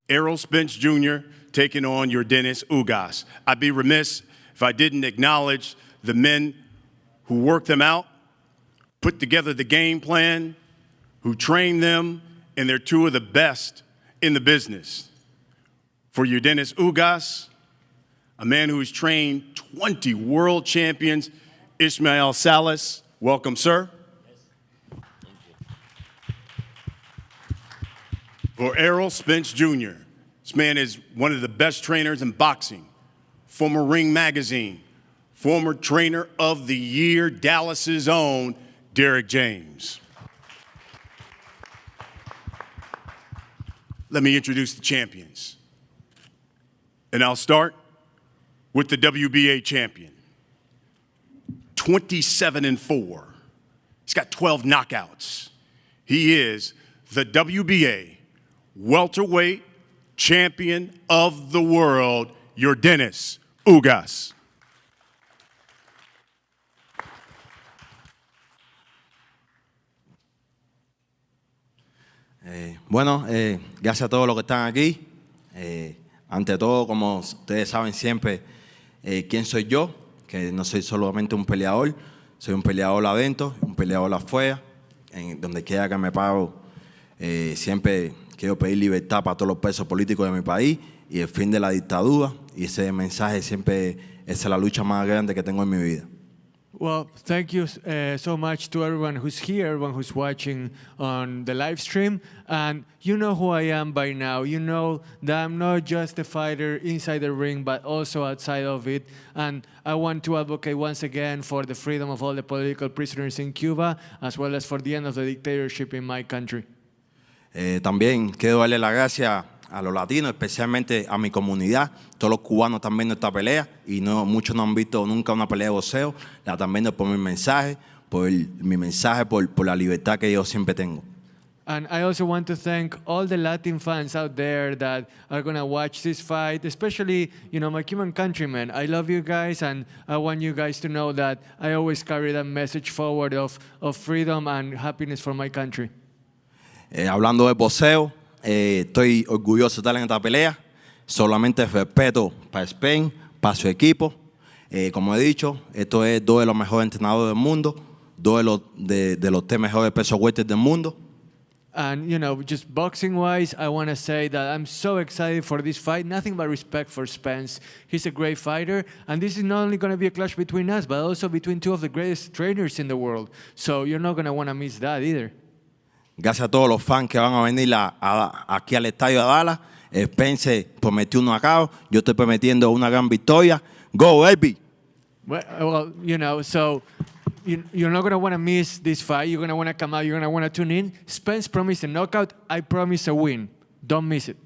Errol Spence Jr. taking on Yordenis Ugas. I'd be remiss if I didn't acknowledge the men who worked them out, put together the game plan, who trained them, and they're two of the best in the business. For Yordenis Ugas, a man who has trained 20 world champions, Ismail Salas. Welcome, sir. For Errol Spence Jr., this man is one of the best trainers in boxing, former Ring Magazine, former Trainer of the Year, Dallas's own Derrick James. Let me introduce the champions. And I'll start with the WBA champion. 27-4. He's got 12 knockouts. He is the WBA welterweight champion of the world, Yordenis Ugas. Gracias a todos los que están aquí. Ante todo, como ustedes saben siempre, quién soy yo, que no soy solamente un peleador, soy un peleador adentro, un peleador afuera, en donde quiera que me paro, siempre quiero pedir libertad para todos los presos políticos de mi país y el fin de la dictadura, y ese mensaje siempre es la lucha más grande que tengo en mi vida. Well, thank you so much to everyone who's here, everyone who's watching on the live stream. And you know who I am by now. You know that I'm not just a fighter inside the ring, but also outside of it. And I want to advocate once again for the freedom of all the political prisoners in Cuba, as well as for the end of the dictatorship in my country. También quiero darle las gracias a los latinos, especialmente a mi comunidad. Todos los cubanos están viendo esta pelea y muchos no han visto nunca una pelea de boxeo. La están viendo por mi mensaje, por la libertad que yo siempre tengo. And I also want to thank all the Latin fans out there that are going to watch this fight, especially, you know, my Cuban countrymen. I love you guys, and I want you guys to know that I always carry that message forward of freedom and happiness for my country. Hablando de boxeo, estoy orgulloso de estar en esta pelea. Solamente respeto para Spence, para su equipo. Como he dicho, esto es dos de los mejores entrenadores del mundo, dos de los tres mejores pesos welter del mundo. And, you know, just boxing-wise, I want to say that I'm so excited for this fight. Nothing but respect for Spence. He's a great fighter. And this is not only going to be a clash between us, but also between two of the greatest trainers in the world. So you're not going to want to miss that either. Gracias a todos los fans que van a venir aquí al estadio de Dallas. Spence prometió un knockout. Yo estoy prometiendo una gran victoria. Go, baby! Well, you know, so you're not going to want to miss this fight. You're going to want to come out. You're going to want to tune in. Spence promised a knockout. I promise a win. Don't miss it.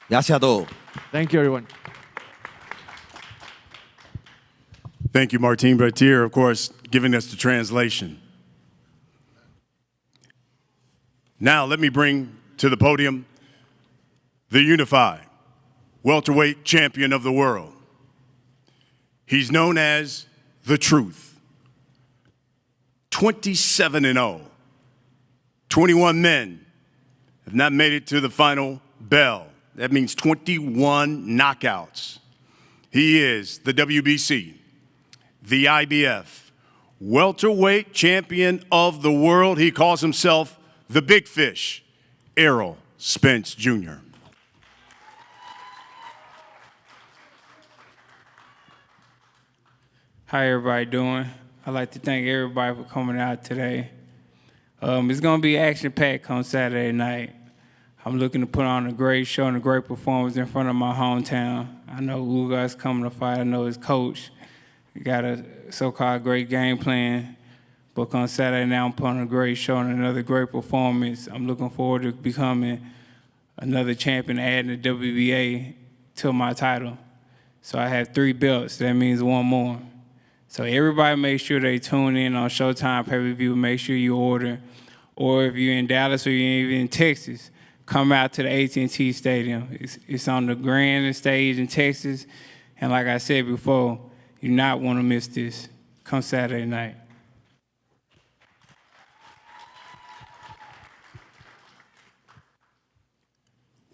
Gracias a todos. Thank you, everyone. Thank you, Martin Bertier, of course, giving us the translation. Now let me bring to the podium the unified welterweight champion of the world. He's known as The Truth. 27-0. 21 men have not made it to the final bell. That means 21 knockouts. He is the WBC, the IBF, welterweight champion of the world. He calls himself the Big Fish, Errol Spence Jr. How everybody doing? I'd like to thank everybody for coming out today. It's going to be action-packed on Saturday night. I'm looking to put on a great show and a great performance in front of my hometown. I know Ugas coming to fight. I know his coach. We got a so-called great game plan. But on Saturday night, I'm putting on a great show and another great performance. I'm looking forward to becoming another champion, adding the WBA to my title. So I have 3 belts. That means 1 more. So everybody make sure they tune in on Showtime pay-per-view. Make sure you order. Or if you're in Dallas or you're even in Texas, come out to the AT&T Stadium. It's on the grandest stage in Texas. And like I said before, you do not want to miss this. Come Saturday night.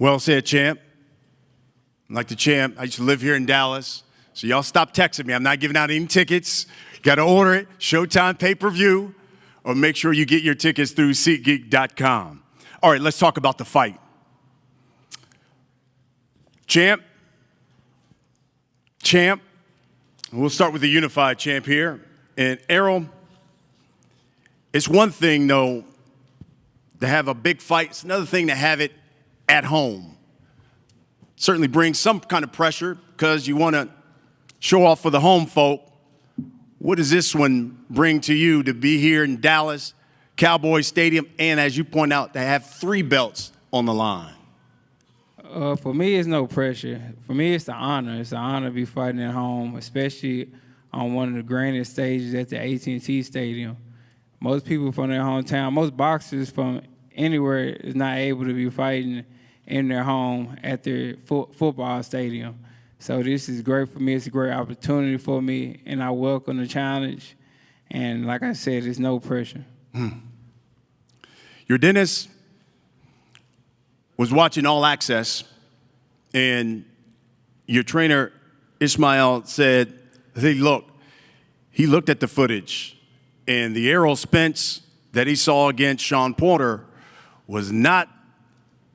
Well said, champ. Like the champ, I used to live here in Dallas. So y'all stop texting me. I'm not giving out any tickets. Got to order it, Showtime pay-per-view, or make sure you get your tickets through SeatGeek.com. All right, let's talk about the fight. Champ, we'll start with the unified champ here. And Errol, it's one thing, though, to have a big fight. It's another thing to have it at home. Certainly brings some kind of pressure because you want to show off for the home folk. What does this one bring to you to be here in Dallas, Cowboys Stadium, and as you point out, to have 3 belts on the line? For me, it's no pressure. For me, it's an honor. It's an honor to be fighting at home, especially on one of the grandest stages at the AT&T Stadium. Most people from their hometown, most boxers from anywhere is not able to be fighting in their home at their football stadium. So this is great for me. It's a great opportunity for me, and I welcome the challenge. And like I said, it's no pressure. Yordenis was watching All Access, and your trainer, Ismail, said, hey, look, he looked at the footage, and the Errol Spence that he saw against Sean Porter was not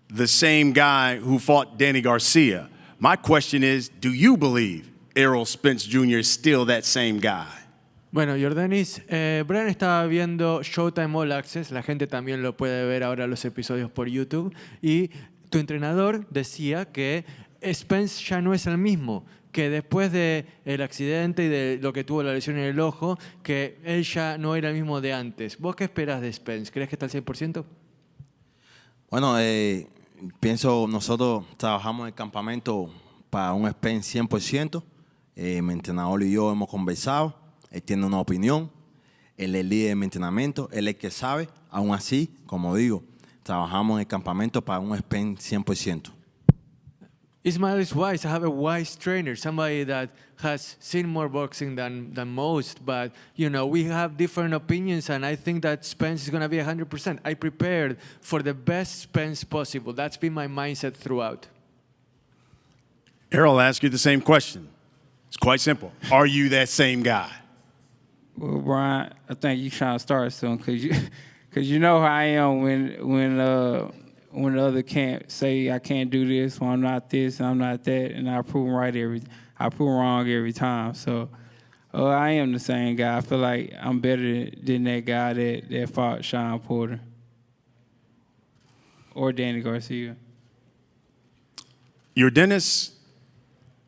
the same guy who fought Danny Garcia. My question is, do you believe Errol Spence Jr. is still that same guy? Bueno, Yordenis, Brian estaba viendo Showtime All Access, la gente también lo puede ver ahora los episodios por YouTube, y tu entrenador decía que Spence ya no es el mismo, que después del accidente y de lo que tuvo la lesión en el ojo, que él ya no era el mismo de antes. ¿Vos qué esperás de Spence? ¿Crees que está al 100%? Bueno, pienso, nosotros trabajamos en el campamento para un Spence 100%. Mi entrenador y yo hemos conversado. Él tiene una opinión. Él es el líder de mi entrenamiento. Él es el que sabe. Aún así, como digo, trabajamos en el campamento para un Spence 100%. Ismail is wise. I have a wise trainer, somebody that has seen more boxing than most. But, you know, we have different opinions, and I think that Spence is going to be 100%. I prepared for the best Spence possible. That's been my mindset throughout. Errol, I'll ask you the same question. It's quite simple. Are you that same guy? Well, Brian, I think you trying to start soon because you know how I am when the other can't say I can't do this, or I'm not this, I'm not that, and I prove them right I prove them wrong every time. So I am the same guy. I feel like I'm better than that guy that fought Sean Porter or Danny Garcia. Yordenis,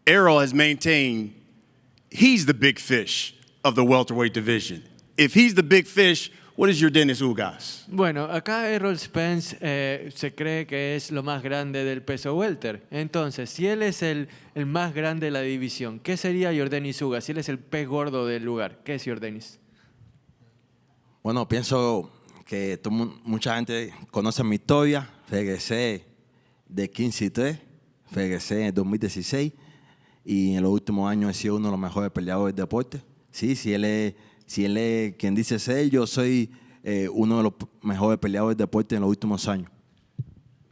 Errol has maintained he's the big fish of the welterweight division. If he's the big fish, what is Yordenis Ugas? Bueno, acá Errol Spence se cree que es lo más grande del peso welter. Entonces, si él es el más grande de la división, ¿qué sería Yordenis Ugas? Si él es el pez gordo del lugar, ¿qué es Yordenis? Bueno, pienso que mucha gente conoce mi historia. Regresé de 15-3, regresé en el 2016 y en los últimos años he sido uno de los mejores peleadores del deporte. Sí, si él es quien dice ser, yo soy uno de los mejores peleadores de deporte en los últimos años.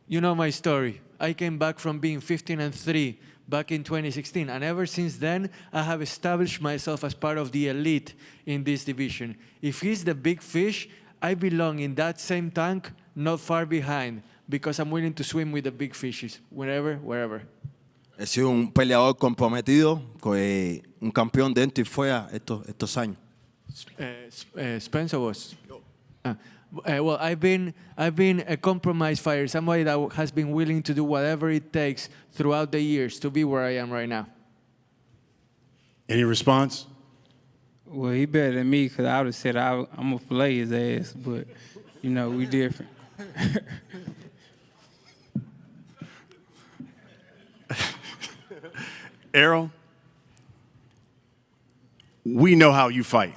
You know my story. I came back from being 15-3 back in 2016, and ever since then, I have established myself as part of the elite in this division. If he's the big fish, I belong in that same tank, not far behind, because I'm willing to swim with the big fishes, wherever. He sido un peleador comprometido, un campeón dentro y fuera estos años. Spencer was. Well, I've been a compromise fighter, somebody that has been willing to do whatever it takes throughout the years to be where I am right now. Any response? Well, he better than me because I would have said I'm going to fillet his ass, but, you know, we different. Errol, we know how you fight.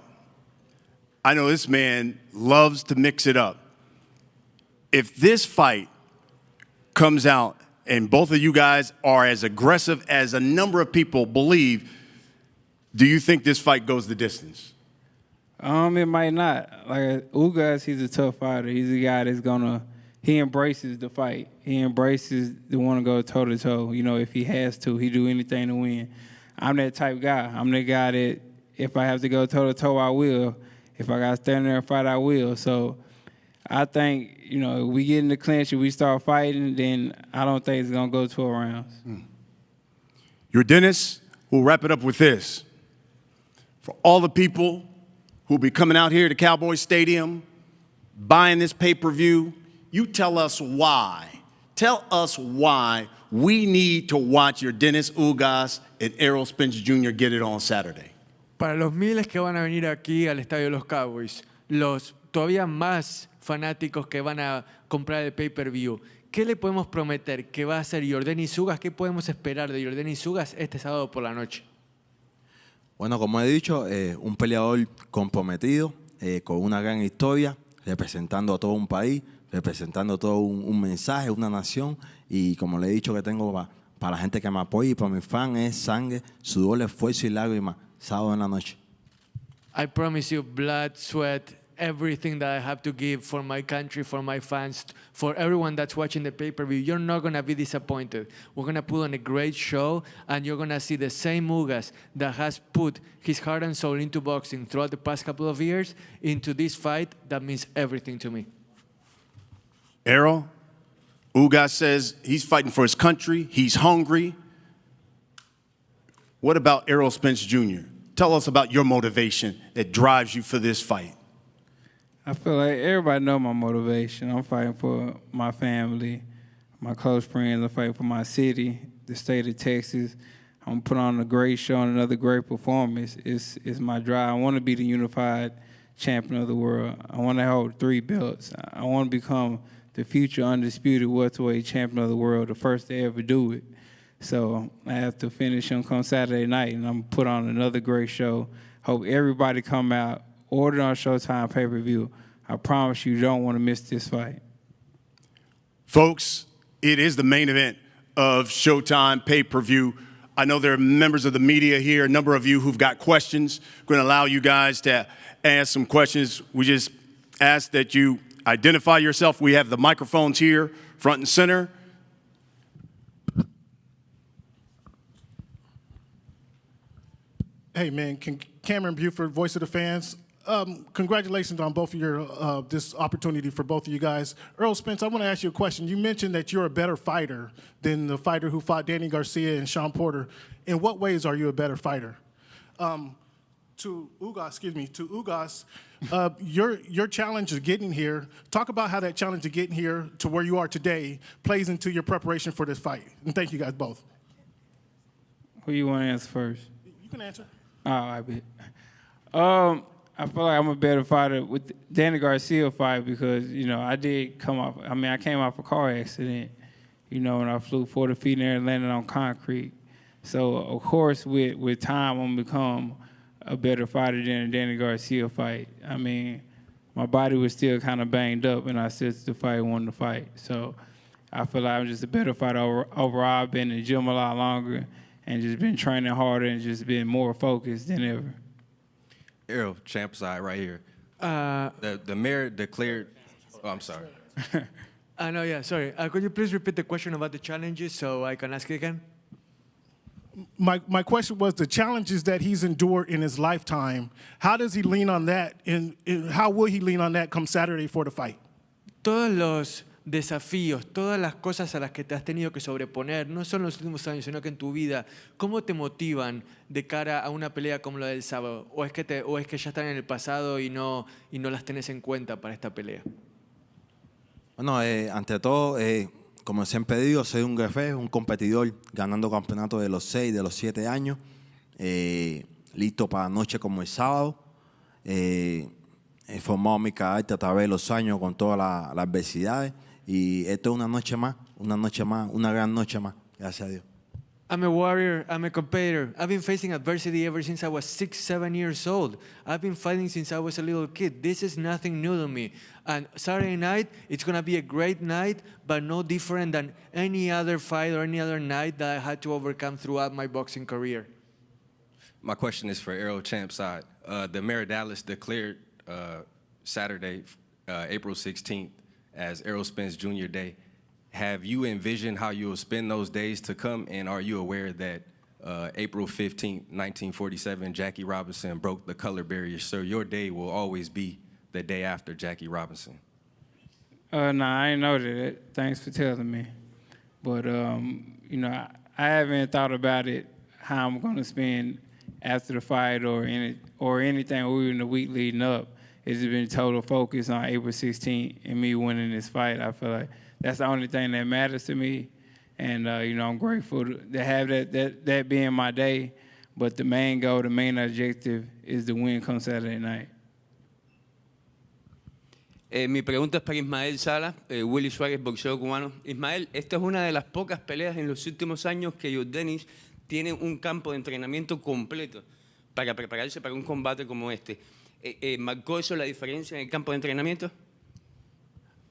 I know this man loves to mix it up. If this fight comes out and both of you guys are as aggressive as a number of people believe, do you think this fight goes the distance? It might not. Like Ugas, he's a tough fighter. He's a guy that's gonna he embraces the fight. He embraces the want to go toe-to-toe. You know, if he has to, he do anything to win. I'm that type of guy. I'm the guy that if I have to go toe-to-toe, I will. If I got to stand there and fight, I will. So I think, you know, if we get in the clinch and we start fighting, then I don't think it's going to go 12 rounds. Yordenis, we'll wrap it up with this. For all the people who'll be coming out here to Cowboys Stadium, buying this pay-per-view, you tell us why. Tell us why we need to watch Yordenis Ugas and Errol Spence Jr. get it on Saturday. Para los miles que van a venir aquí al estadio de los Cowboys, los todavía más fanáticos que van a comprar el pay-per-view, ¿qué le podemos prometer que va a hacer Yordenis Ugas? ¿Qué podemos esperar de Yordenis Ugas este sábado por la noche? Bueno, como he dicho, un peleador comprometido, con una gran historia, representando a todo un país, representando todo un mensaje, una nación. Y como le he dicho que tengo para la gente que me apoya y para mis fans es sangre, sudor, esfuerzo y lágrimas, sábado en la noche. I promise you blood, sweat, everything that I have to give for my country, for my fans, for everyone that's watching the pay-per-view. You're not going to be disappointed. We're going to put on a great show, and you're going to see the same Ugas that has put his heart and soul into boxing throughout the past couple of years into this fight that means everything to me. Errol, Ugas says he's fighting for his country. He's hungry. What about Errol Spence Jr.? Tell us about your motivation that drives you for this fight. I feel like everybody know my motivation. I'm fighting for my family, my close friends. I'm fighting for my city, the state of Texas. I'm gonna put on a great show and another great performance. It's my drive. I want to be the unified champion of the world. I want to hold 3 belts. I want to become the future undisputed welterweight champion of the world, the first to ever do it. So I have to finish on come Saturday night, and I'm gonna put on another great show. Hope everybody come out. Order on Showtime pay-per-view. I promise you don't want to miss this fight. Folks, it is the main event of Showtime pay-per-view. I know there are members of the media here, a number of you who've got questions. We're going to allow you guys to ask some questions. We just ask that you identify yourself. We have the microphones here, front and center. Hey, man, Cameron Buford, Voice of the Fans. Congratulations on both of your this opportunity for both of you guys. Errol Spence, I want to ask you a question. You mentioned that you're a better fighter than the fighter who fought Danny Garcia and Sean Porter. In what ways are you a better fighter? To Ugas, your challenge of getting here. Talk about how that challenge of getting here to where you are today plays into your preparation for this fight. And thank you guys both. Who you want to answer first? You can answer. Oh, I bet. I feel like I'm a better fighter with Danny Garcia fight because, you know, I came off a car accident, you know, and I flew 40 feet in there and landed on concrete. So, of course, with time, I'm going to become a better fighter than a Danny Garcia fight. I mean, my body was still kind of banged up, and I still the fight wanted to fight. So I feel like I'm just a better fighter overall. I've been in the gym a lot longer and just been training harder and just been more focused than ever. Errol, champ side right here. The mayor declared. Oh, I'm sorry. No, yeah, sorry. Could you please repeat the question about the challenges so I can ask it again? My question was the challenges that he's endured in his lifetime. How does he lean on that? And how will he lean on that come Saturday for the fight? Todos los desafíos, todas las cosas a las que te has tenido que sobreponer, no solo en los últimos años, sino que en tu vida, ¿cómo te motivan de cara a una pelea como la del sábado? ¿O es que ya están en el pasado y no las tenés en cuenta para esta pelea? Bueno, ante todo, como siempre digo, soy un guerrero, un competidor ganando campeonatos de los 6, de los 7 años, listo para noche como el sábado. He formado mi carácter a través de los años con todas las adversidades. Y esto es una noche más, una gran noche más, gracias a Dios. I'm a warrior, I'm a competitor. I've been facing adversity ever since I was 6, 7 years old. I've been fighting since I was a little kid. This is nothing new to me. And Saturday night, it's going to be a great night, but no different than any other fight or any other night that I had to overcome throughout my boxing career. My question is for Errol champ side. The mayor of Dallas declared Saturday, April 16th, as Errol Spence Jr. Day. Have you envisioned how you will spend those days to come, and are you aware that April 15th, 1947, Jackie Robinson broke the color barrier? So your day will always be the day after Jackie Robinson. No, I ain't know that. Thanks for telling me. But, you know, I haven't thought about it, how I'm going to spend after the fight or anything, or even the week leading up. It's just been total focus on April 16th and me winning this fight. I feel like that's the only thing that matters to me. And, you know, I'm grateful to have that being my day. But the main goal, the main objective is to win come Saturday night. Mi pregunta es para Ismael Sala, Willy Suárez, boxeo cubano. Ismael, esta es una de las pocas peleas en los últimos años que Yordenis tiene un campo de entrenamiento completo para prepararse para un combate como este. ¿Marcó eso la diferencia en el campo de entrenamiento?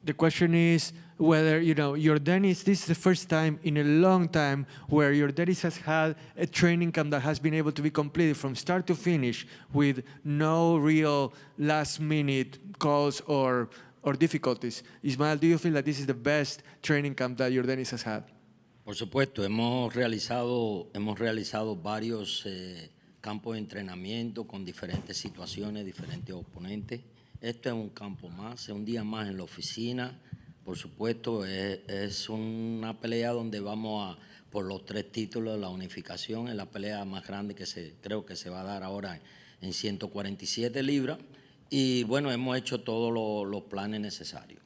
The question is whether, you know, Yordenis, this is the first time in a long time where Yordenis has had a training camp that has been able to be completed from start to finish with no real last-minute calls or difficulties. Ismael, do you feel that this is the best training camp that Yordenis has had? Por supuesto, hemos realizado varios campos de entrenamiento con diferentes situaciones, diferentes oponentes. Esto es un campo más, es un día más en la oficina. Por supuesto, es una pelea donde vamos por los 3 títulos, la unificación, es la pelea más grande que creo que se va a dar ahora en 147 libras. Y bueno, hemos hecho todos los planes necesarios.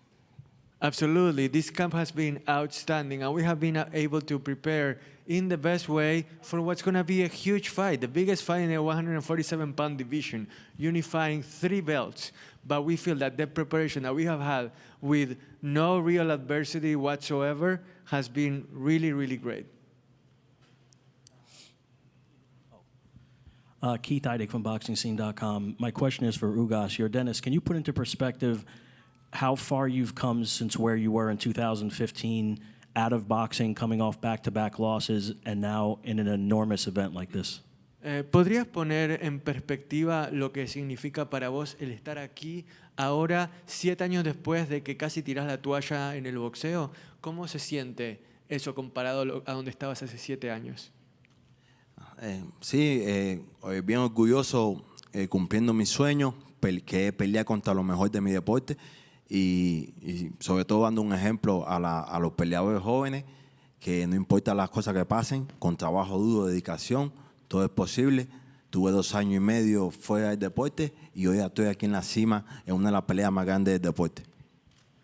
Absolutely. This camp has been outstanding, and we have been able to prepare in the best way for what's going to be a huge fight, the biggest fight in the 147-pound division, unifying 3 belts. But we feel that the preparation that we have had with no real adversity whatsoever has been really, really great. Keith Eidig from BoxingScene.com. My question is for Ugas. Yordenis, can you put into perspective how far you've come since where you were in 2015 out of boxing, coming off back-to-back losses, and now in an enormous event like this? ¿Podrías poner en perspectiva lo que significa para vos el estar aquí ahora, 7 años después de que casi tirás la toalla en el boxeo? ¿Cómo se siente eso comparado a donde estabas hace 7 años? Sí, bien orgulloso cumpliendo mis sueños, que es pelear contra lo mejor de mi deporte y sobre todo dando un ejemplo a los peleadores jóvenes que no importa las cosas que pasen, con trabajo duro, dedicación, todo es posible. Tuve 2 años y medio fuera del deporte y hoy estoy aquí en la cima en una de las peleas más grandes del deporte.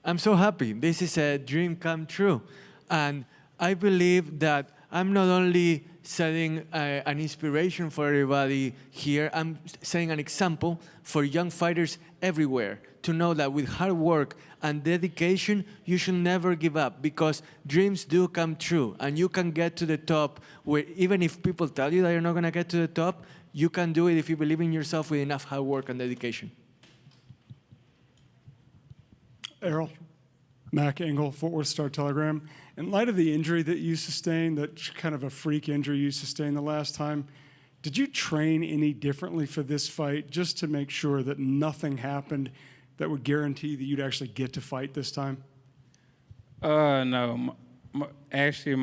I'm so happy. This is a dream come true. And I believe that I'm not only setting an inspiration for everybody here, I'm setting an example for young fighters everywhere to know that with hard work and dedication, you should never give up because dreams do come true and you can get to the top where even if people tell you that you're not going to get to the top, you can do it if you believe in yourself with enough hard work and dedication. Errol, Mac Engel, Fort Worth Star-Telegram. In light of the injury that you sustained, that kind of a freak injury you sustained the last time, did you train any differently for this fight just to make sure that nothing happened that would guarantee that you'd actually get to fight this time? No. Actually,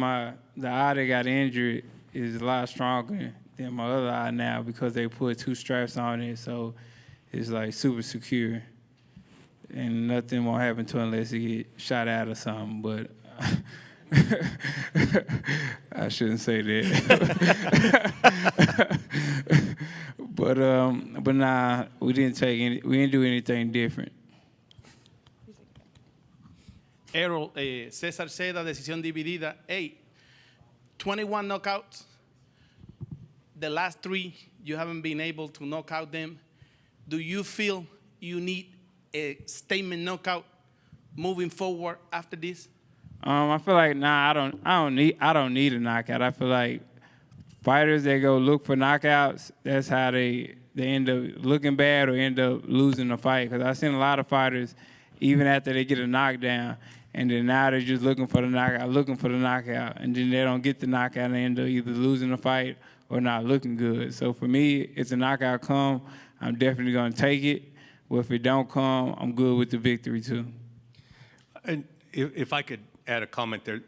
the eye that got injured is a lot stronger than my other eye now because they put 2 straps on it, so it's like super secure. And nothing won't happen to it unless he get shot out or something, but I shouldn't say that. But nah, we didn't do anything different. Errol, César Seda, decisión dividida. 21 knockouts. The last 3, you haven't been able to knock out them. Do you feel you need a statement knockout moving forward after this? I feel like I don't need a knockout. I feel like fighters that go look for knockouts, that's how they end up looking bad or end up losing the fight. Because I've seen a lot of fighters, even after they get a knockdown, and then now they're just looking for the knockout, and then they don't get the knockout and they end up either losing the fight or not looking good. So for me, if a knockout come, I'm definitely going to take it. But if it don't come, I'm good with the victory too. And if I could add a comment there,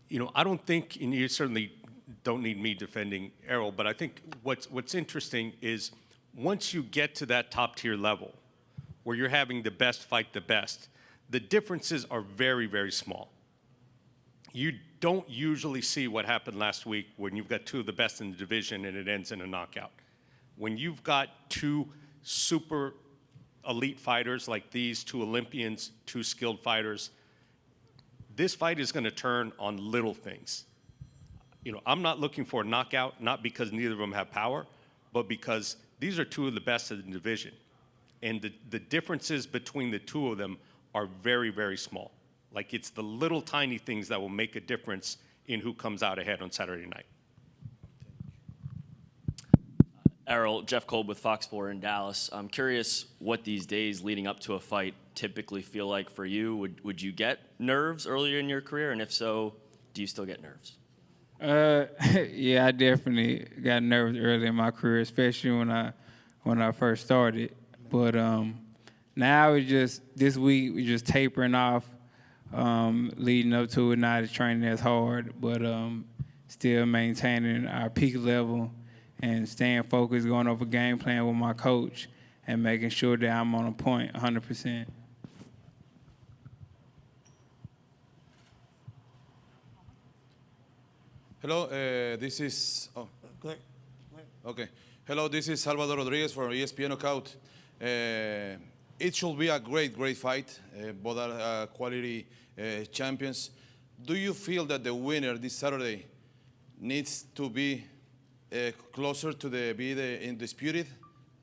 you know, I don't think, and you certainly don't need me defending Errol, but I think what's interesting is once you get to that top tier level where you're having the best fight the best, the differences are very, very small. You don't usually see what happened last week when you've got two of the best in the division and it ends in a knockout. When you've got two super elite fighters like these, two Olympians, two skilled fighters, this fight is going to turn on little things. You know, I'm not looking for a knockout, not because neither of them have power, but because these are two of the best in the division. And the differences between the two of them are very, very small. Like, it's the little tiny things that will make a difference in who comes out ahead on Saturday night. Errol, Jeff Kolb with Fox 4 in Dallas. I'm curious what these days leading up to a fight typically feel like for you. Would you get nerves earlier in your career? And if so, do you still get nerves? Yeah, I definitely got nervous early in my career, especially when I first started. But now it's just, this week we're just tapering off, leading up to it. Not training as hard, but still maintaining our peak level and staying focused, going over game plan with my coach and making sure that I'm on a point 100%. Hello, this is, oh, go ahead. Okay. Hello, this is Salvador Rodriguez from ESPN Knockout. It should be a great, great fight. Both are quality champions. Do you feel that the winner this Saturday needs to be closer to be the undisputed?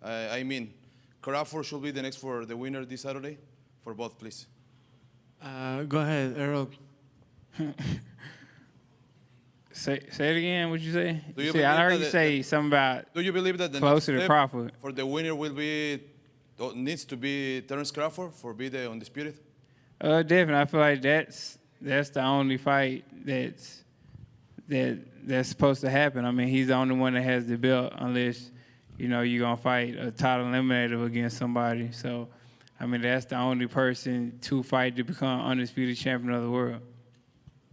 I mean, Crawford should be the next for the winner this Saturday? For both, please. Go ahead, Errol. Say it again. What you say? Do you I heard believe you that say something about. Do you believe that the closer next to step Crawford for the winner will be needs to be Terence Crawford for be the undisputed? Definitely. I feel like that's the only fight that's supposed to happen. I mean, he's the only one that has the belt, unless you're gonna fight a title eliminator against somebody. So, I mean, that's the only person to fight to become undisputed champion of the world.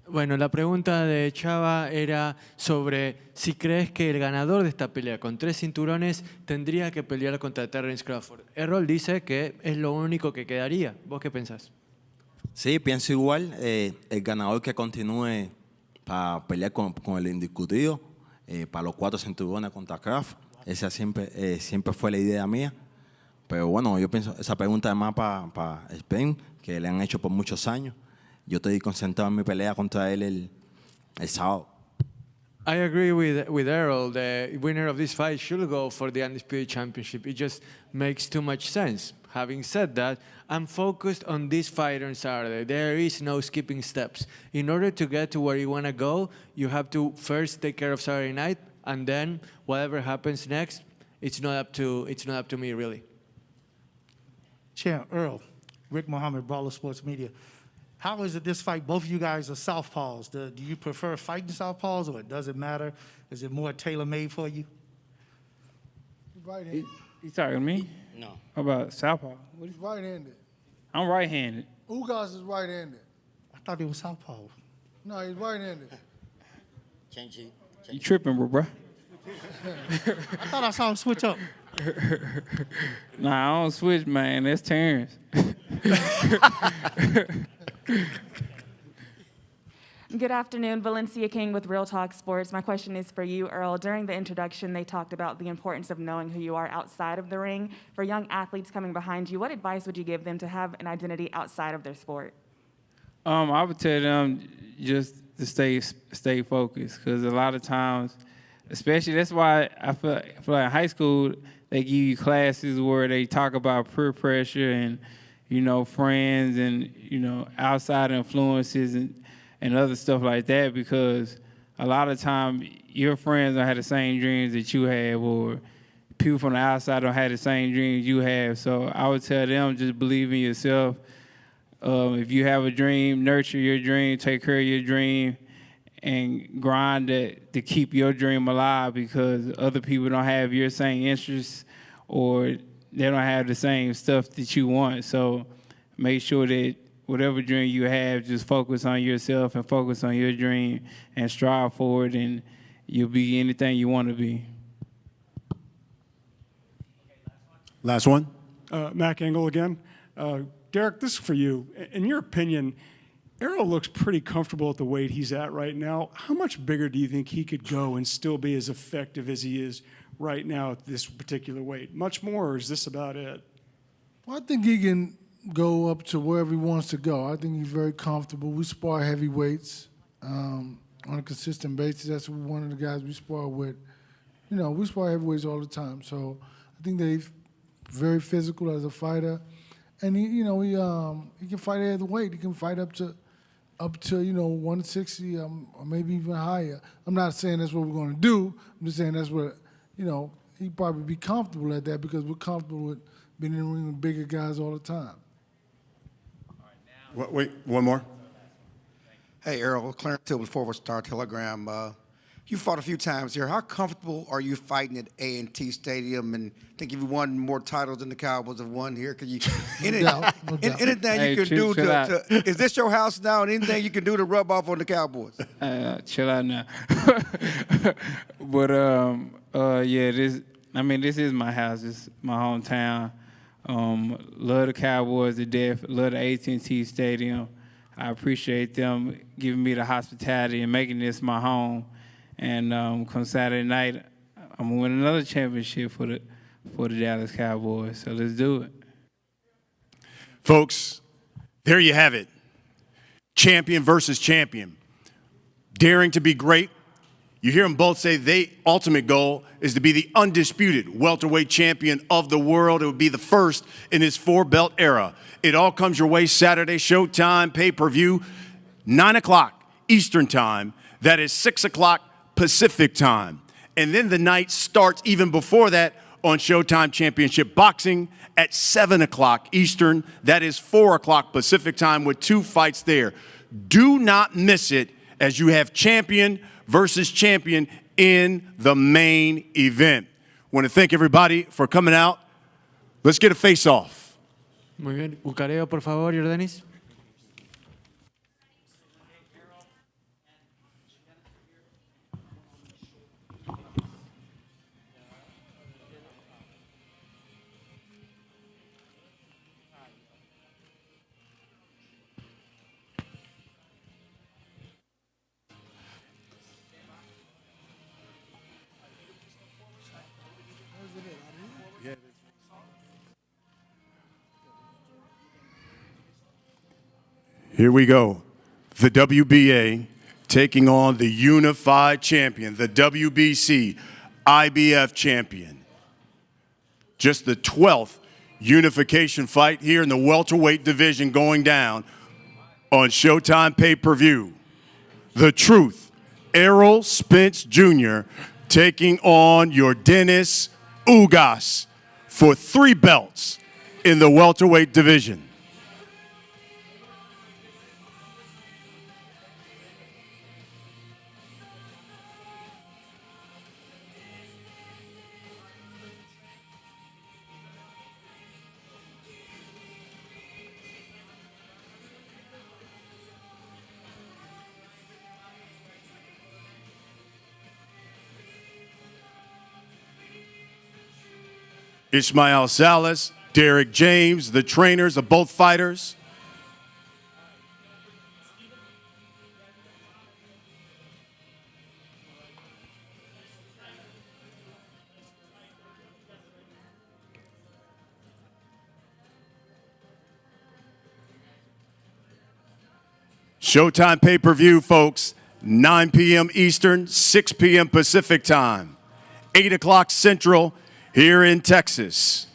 Bueno, la pregunta de Chava era sobre si crees que el ganador de esta pelea con 3 cinturones tendría que pelear contra Terence Crawford. Errol dice que es lo único que quedaría. ¿Vos qué pensás? Sí, pienso igual. El ganador que continúe para pelear con el indiscutido, para los 4 cinturones contra Crawford. Esa siempre fue la idea mía. Pero bueno, yo pienso, esa pregunta es más para Spence, que le han hecho por muchos años. Yo estoy concentrado en mi pelea contra él el sábado. I agree with Errol. The winner of this fight should go for the Undisputed Championship. It just makes too much sense. Having said that, I'm focused on this fight on Saturday. There is no skipping steps. In order to get to where you want to go, you have to first take care of Saturday night, and then whatever happens next, it's not up to me, really. Chair Earl, Rick Mohammed, Brawler Sports Media. How is it this fight? Both of you guys are southpaws. Do you prefer fighting southpaws, or it doesn't matter? Is it more tailor-made for you? Right-handed. You talking to me? No. How about southpaw? He's right-handed. I'm right-handed. Ugas is right-handed. I thought he was southpaw. No, he's right-handed. Change it. You tripping, bro? I thought I saw him switch up. Nah, I don't switch, man. That's Terrence. Good afternoon, Valencia King with Real Talk Sports. My question is for you, Earl. During the introduction, they talked about the importance of knowing who you are outside of the ring. For young athletes coming behind you, what advice would you give them to have an identity outside of their sport? I would tell them just to stay focused, because a lot of times, especially that's why I feel like in high school they give you classes where they talk about peer pressure and friends and outside influences and other stuff like that, because a lot of time your friends don't have the same dreams that you have, or people from the outside don't have the same dreams you have. So I would tell them, just believe in yourself. If you have a dream, nurture your dream, take care of your dream, and grind to keep your dream alive, because other people don't have your same interests, or they don't have the same stuff that you want. So make sure that whatever dream you have, just focus on yourself and focus on your dream and strive for it, and you'll be anything you want to be. Last one. Mac Engel again. Derek, this is for you. In your opinion, Errol looks pretty comfortable at the weight he's at right now. How much bigger do you think he could go and still be as effective as he is right now at this particular weight? Much more, or is this about it? Well, I think he can go up to wherever he wants to go. I think he's very comfortable. We spar heavyweights on a consistent basis. That's one of the guys we spar with. You know, we spar heavyweights all the time. So I think they're very physical as a fighter. And he can fight at the weight. He can fight up to 160 or maybe even higher. I'm not saying that's what we're going to do. I'm just saying that's what, he'd probably be comfortable at that because we're comfortable with being in the ring with bigger guys all the time. Wait, one more. Hey, Errol, Clarence Till with Forward Star Telegram. You fought a few times here. How comfortable are you fighting at A&T Stadium? And I think you've won more titles than the Cowboys have won here. Can you, anything you can do is this your house now? And anything you can do to rub off on the Cowboys? Chill out now. But yeah, this is my house. It's my hometown. Love the Cowboys to death. Love the AT&T Stadium. I appreciate them giving me the hospitality and making this my home. And come Saturday night, I'm gonna win another championship for the Dallas Cowboys. So let's do it. Folks, there you have it. Champion versus champion. Daring to be great. You hear them both say their ultimate goal is to be the undisputed welterweight champion of the world. It would be the first in this four-belt era. It all comes your way Saturday, Showtime, pay-per-view, 9 o'clock Eastern Time. That is 6 o'clock Pacific Time. And then the night starts even before that on Showtime Championship Boxing at 7 o'clock Eastern. That is 4 o'clock Pacific Time with 2 fights there. Do not miss it as you have champion versus champion in the main event. I want to thank everybody for coming out. Let's get a face-off. Muy bien. Bucareo, por favor, Yordenis. Here we go. The WBA taking on the unified champion, the WBC IBF champion. Just the 12th unification fight here in the welterweight division going down on Showtime pay-per-view. The Truth, Errol Spence Jr. taking on Yordenis Ugas for 3 belts in the welterweight division. Ismael Salas, Derek James, the trainers of both fighters. Showtime pay-per-view, folks, 9 p.m. Eastern, 6 p.m. Pacific time, 8 o'clock Central, here in Texas.